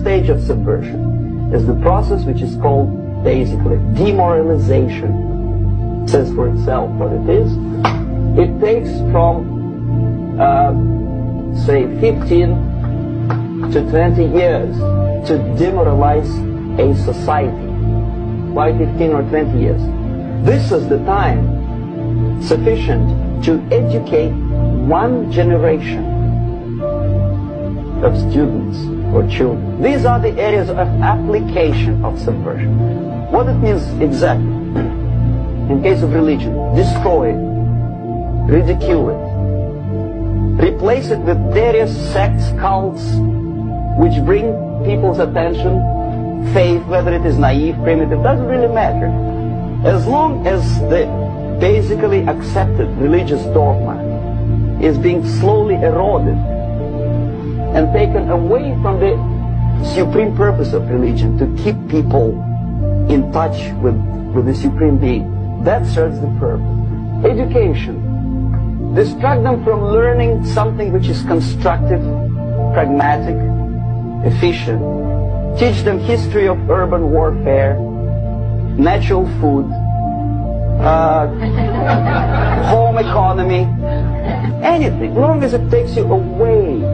stage of subversion is the process which is called basically demoralization. It says for itself what it is. It takes from say 15 to 20 years to demoralize a society. Why 15 or 20 years? This is the time sufficient to educate one generation of students or children. These are the areas of application of subversion. What it means exactly? In case of religion, destroy it, ridicule it, replace it with various sects, cults, which bring people's attention, faith, whether it is naive, primitive, doesn't really matter. As long as the basically accepted religious dogma is being slowly eroded and taken away from the supreme purpose of religion, to keep people in touch with the supreme being, that serves the purpose. Education. Distract them from learning something which is constructive, pragmatic, efficient. Teach them history of urban warfare, natural food, home economy, anything, long as it takes you away